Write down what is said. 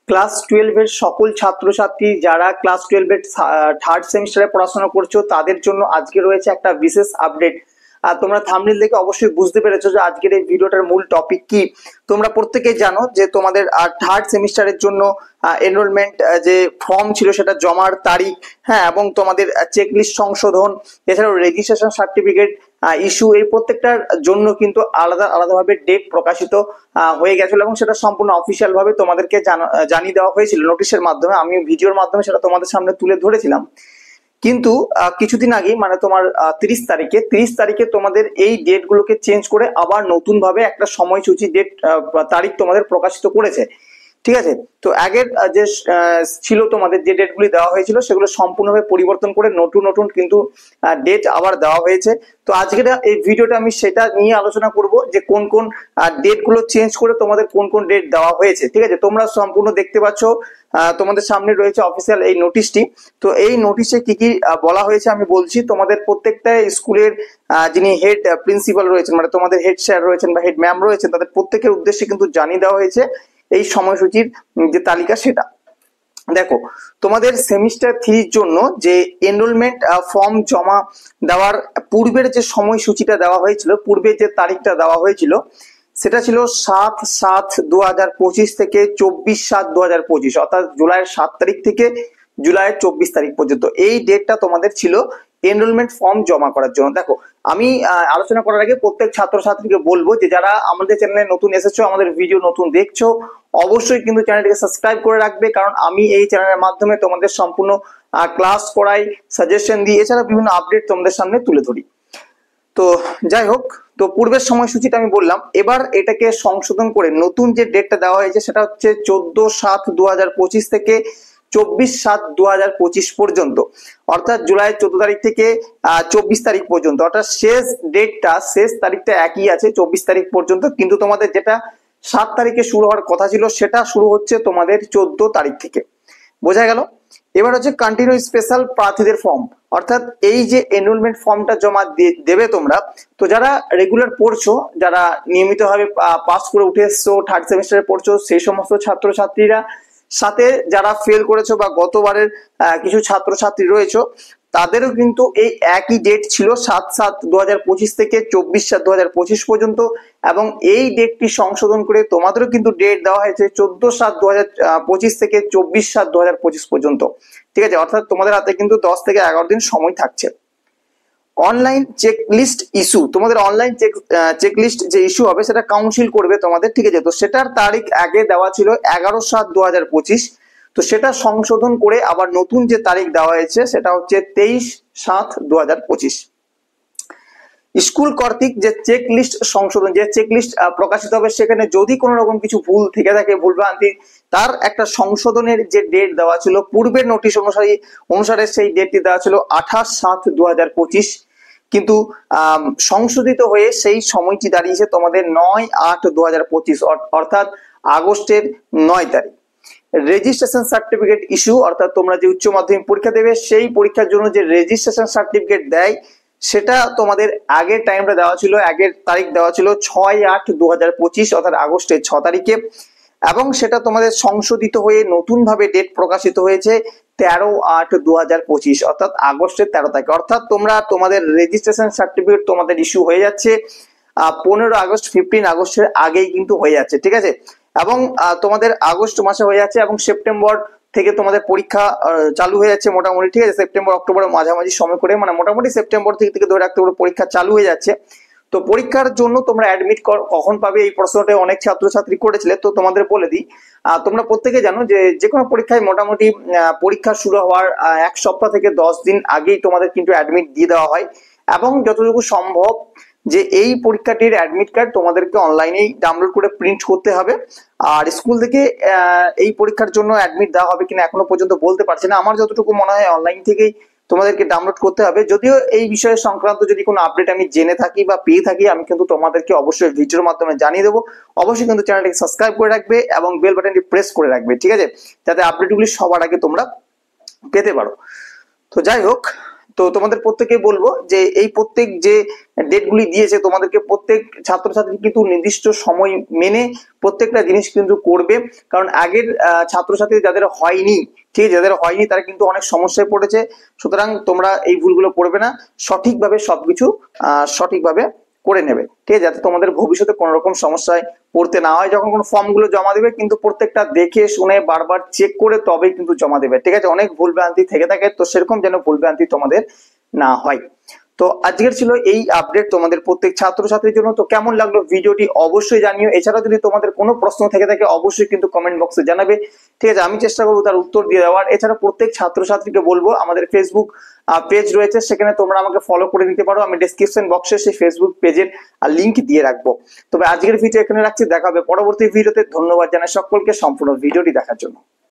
Class 12 এর সকল ছাত্রছাত্রী যারা ক্লাস 12 এর থার্ড সেমিস্টারে পড়াশোনা করছো তাদের জন্য আজকে রয়েছে একটা বিশেষ আপডেট। আর তোমরা থাম্বনেল দেখে অবশ্যই বুঝতে পেরেছো যে আজকের এই ভিডিওটার মূল টপিক কি। তোমরা প্রত্যেকেই জানো যে তোমাদের থার্ড সেমিস্টারের জন্য এনরোলমেন্ট যে ফর্ম ছিল সেটা জমার তারিখ, হ্যাঁ, এবং তোমাদের চেকলিস্ট সংশোধন, এছাড়াও রেজিস্ট্রেশন সার্টিফিকেট ইস্যু, এই প্রত্যেকটার জন্য কিন্তু আলাদা আলাদাভাবে ডেট প্রকাশিত হয়ে গেছিল এবং সেটা সম্পূর্ণ অফিসিয়াল ভাবে তোমাদেরকে জানিয়ে দেওয়া হয়েছিল নোটিশের মাধ্যমে। আমি ভিডিওর মাধ্যমে সেটা তোমাদের সামনে তুলে ধরেছিলাম। কিন্তু কিছুদিন আগে মানে তোমার 30 তারিখে তোমাদের এই ডেট গুলোকে চেঞ্জ করে আবার নতুন ভাবে একটা সময়সূচি ডেট তারিখ তোমাদের প্রকাশিত করেছে। ঠিক আছে, তো আগের যে ছিল তোমাদের যে ডেটগুলি দেওয়া হয়েছিল সেগুলো সম্পূর্ণভাবে পরিবর্তন করে নতুন নতুন কিন্তু ডেট আবার দেওয়া হয়েছে। তো আজকের এই ভিডিওটা আমি সেটা নিয়ে আলোচনা করব যে কোন কোন ডেট গুলো চেঞ্জ করে তোমাদের কোন কোন ডেট দেওয়া হয়েছে। ঠিক আছে, তোমরা সম্পূর্ণ দেখতে পাচ্ছ, তোমাদের সামনে রয়েছে অফিসিয়াল এই নোটিশটি। তো এই নোটিশে কি কি বলা হয়েছে আমি বলছি। তোমাদের প্রত্যেকটা স্কুলের যিনি হেড প্রিন্সিপাল রয়েছেন, মানে তোমাদের হেড স্যার রয়েছেন বা হেড ম্যাম রয়েছেন, তাদের প্রত্যেকের উদ্দেশ্যে কিন্তু জানিয়ে দেওয়া হয়েছে এই সময়সূচির যে তালিকা সেটা। দেখো, তোমাদের সেমিস্টার 3 জন্য যে এনরোলমেন্ট ফর্ম জমা দেওয়ার পূর্বের যে সময়সূচিটা দেওয়া হয়েছিল, পূর্বের যে তারিখটা দেওয়া হয়েছিল সেটা ছিল 7/7/2025 থেকে 24/7/2025, অর্থাৎ জুলাইয়ের 7 তারিখ থেকে জুলাইয়ের 24 তারিখ পর্যন্ত এই ডেটটা তোমাদের ছিল এনরোলমেন্ট ফর্ম জমা করার জন্য। দেখো, আমি আলোচনা করার আগে প্রত্যেক ছাত্রছাত্রীকে বলবো যে যারা আমাদের চ্যানেলে নতুন এসেছো, আমাদের ভিডিও নতুন দেখছো, অবশ্যই কিন্তু চ্যানেলটিকে সাবস্ক্রাইব করে রাখবে, কারণ আমি এই চ্যানেলের মাধ্যমে তোমাদের সম্পূর্ণ ক্লাস করাই, সাজেশন দিই, এছাড়া বিভিন্ন আপডেট তোমাদের সামনে তুলে ধরি। তো যাই হোক, তো পূর্বের সময়সূচিটা আমি বললাম, এবার এটাকে সংশোধন করে নতুন যে ডেটটা দেওয়া হয়েছে সেটা হচ্ছে 14/7/2025 থেকে 24/7/2025 পর্যন্ত, অর্থাৎ জুলাই 14 তারিখ থেকে 24 তারিখ পর্যন্ত, অর্থাৎ শেষ তারিখটা একই আছে 24 তারিখ পর্যন্ত, কিন্তু তোমাদের যেটা 7 তারিখে শুরু হওয়ার কথা ছিল সেটা শুরু হচ্ছে তোমাদের 14 তারিখ থেকে। বোঝা গেল? এবার হচ্ছে কন্টিনিউ স্পেশাল প্রার্থীদের ফর্ম, অর্থাৎ এই যে এনরোলমেন্ট ফর্মটা জমা দেবে তোমরা, তো যারা রেগুলার পড়ছো, যারা নিয়মিতভাবে পাস করে উঠে এসছো, থার্ড সেমিস্টারে পড়ছো, সেই সমস্ত ছাত্রছাত্রীরা, সাথে যারা ফেল করেছো বা গতবারের কিছু ছাত্রছাত্রী রয়েছে, তাদেরও কিন্তু এই একই ডেট ছিল 7/7/2025 থেকে 24/7/2025 পর্যন্ত, এবং এই ডেটটি সংশোধন করে তোমাদেরও কিন্তু ডেট দেওয়া হয়েছে 14/7/2025 থেকে 24/7/2025 পর্যন্ত। ঠিক আছে, অর্থাৎ তোমাদের হাতে কিন্তু 10 থেকে 11 দিন সময় থাকছে। অনলাইন চেক লিস্ট ইস্যু, তোমাদের অনলাইন চেক লিস্ট যে ইস্যু হবে সেটা কাউন্সিল করবে তোমাদের। ঠিক আছে, তো সেটার তারিখ আগে দেওয়া ছিল 11/7/2025, তো সেটা সংশোধন করে আবার নতুন যে তারিখ দেওয়া হয়েছে সেটা হচ্ছে 23/7/2025। স্কুল কর্তৃক যে চেক লিস্ট সংশোধন, যে চেক লিস্ট প্রকাশিত হবে, সেখানে যদি কোনো রকম কিছু ভুল থেকে থাকে, ভুলভ্রান্তি, তার একটা সংশোধনের যে ডেট দেওয়া ছিল পূর্বের নোটিশ অনুসারে সেই ডেটটি দেওয়া ছিল 28/7/2025, কিন্তু সংশোধিত হয়ে সেই সময়টি দাঁড়িয়েছে তোমাদের 9/8/2025, অর্থাৎ আগস্টের 9 তারিখ। রেজিস্ট্রেশন সার্টিফিকেট ইস্যু, অর্থাৎ তোমরা যে উচ্চ মাধ্যমিক পরীক্ষা দেবে সেই পরীক্ষার জন্য যে রেজিস্ট্রেশন সার্টিফিকেট দেয়, সেটা তোমাদের আগের টাইমটা দেওয়া ছিল, আগের তারিখ দেওয়া ছিল 6/8/2025, অর্থাৎ আগস্টের 6 তারিখে, এবং সেটা তোমাদের সংশোধিত হয়ে নতুন ভাবে ডেট প্রকাশিত হয়েছে 13/8/2025, অর্থাৎ আগস্টের 13 তারিখ। অর্থাৎ তোমাদের রেজিস্ট্রেশন সার্টিফিকেট তোমাদের ইস্যু হয়ে যাচ্ছে 15 আগস্ট 15 আগস্টের আগেই কিন্তু হয়ে যাচ্ছে। ঠিক আছে, এবং তোমাদের আগস্ট মাসে হয়ে যাচ্ছে এবং সেপ্টেম্বর থেকে তোমাদের পরীক্ষা চালু হয়ে যাচ্ছে মোটামুটি। ঠিক আছে, সেপ্টেম্বর অক্টোবরের মাঝামাঝি সময় করে, মানে মোটামুটি সেপ্টেম্বর থেকে ধরে রাখতে পারো পরীক্ষা চালু হয়ে যাচ্ছে। তো পরীক্ষার জন্য তোমরা অ্যাডমিট কখন পাবে, এই প্রশ্নটা অনেক ছাত্রছাত্রী করেছিলে, তো তোমাদের বলে দিই। তোমরা প্রত্যেকে জানো যে কোনো পরীক্ষায় মোটামুটি পরীক্ষা শুরু হওয়ার 1 সপ্তাহ থেকে 10 দিন আগেই তোমাদের কিন্তু অ্যাডমিট দিয়ে দেওয়া হয়, এবং যতটুকু সম্ভব যে এই পরীক্ষাটির অ্যাডমিট কার্ড তোমাদেরকে অনলাইনেই ডাউনলোড করে প্রিন্ট করতে হবে। আর স্কুল থেকে এই পরীক্ষার জন্য অ্যাডমিট দেওয়া হবে কিনা এখনো পর্যন্ত বলতে পারছি না, আমার যতটুকু মনে হয় অনলাইন থেকেই তোমাদেরকে ডাউনলোড করতে হবে। যদিও এই বিষয়ে সংক্রান্ত যদি কোনো আপডেট আমি জেনে থাকি বা পেয়ে থাকি, আমি কিন্তু তোমাদেরকে অবশ্যই ভিডিওর মাধ্যমে জানিয়ে দেবো। অবশ্যই কিন্তু চ্যানেলটিকে সাবস্ক্রাইব করে রাখবে এবং বেল বাটনটি প্রেস করে রাখবে, ঠিক আছে, যাতে আপডেটগুলি সবার আগে তোমরা পেতে পারো। তো যাই হোক, তো তোমাদের প্রত্যেককে বলবো যে এই প্রত্যেক যে ডেটগুলি দিয়েছে তোমাদেরকে প্রত্যেক ছাত্রছাত্রী কিন্তু নির্দিষ্ট সময় মেনে প্রত্যেকটা জিনিস কিন্তু করবে। কারণ আগের ছাত্রছাত্রী যাদের হয়নি, ঠিক আছে, যাদের হয়নি তারা কিন্তু অনেক সমস্যায় পড়েছে। সুতরাং তোমরা এই ভুলগুলো করবে না, সঠিকভাবে সবকিছু সঠিকভাবে করে নেবে, ঠিক আছে, যাতে তোমাদের ভবিষ্যতে কোনো রকম সমস্যায় পড়তে না হয়। যখন কোনো ফর্ম গুলো জমা দেবে কিন্তু প্রত্যেকটা দেখে শুনে বারবার চেক করে তবেই কিন্তু জমা দেবে, ঠিক আছে। অনেক ভুল ভ্রান্তি থেকে থাকে, তো সেরকম যেন ভুল ভ্রান্তি তোমাদের না হয়। তো আজকের ছিল এই আপডেট তোমাদের প্রত্যেক ছাত্রছাত্রীর জন্য। তো কেমন লাগলো ভিডিওটি অবশ্যই জানিও। এছাড়া যদি তোমাদের কোনো প্রশ্ন থেকে থাকে অবশ্যই কিন্তু কমেন্ট বক্সে জানাবে, ঠিক আছে, আমি চেষ্টা করবো তার উত্তর দিয়ে দেওয়ার। এছাড়া প্রত্যেক ছাত্রছাত্রীকে বলবো আমাদের ফেসবুক পেজ রয়েছে, সেখানে তোমরা আমাকে ফলো করে নিতে পারো। আমি ডেসক্রিপশন বক্সে সেই ফেসবুক পেজের লিংক দিয়ে রাখবো। তবে আজকের ভিডিও এখানে রাখছি, দেখা হবে পরবর্তী ভিডিওতে। ধন্যবাদ জানাই সকলকে সম্পূর্ণ ভিডিওটি দেখার জন্য।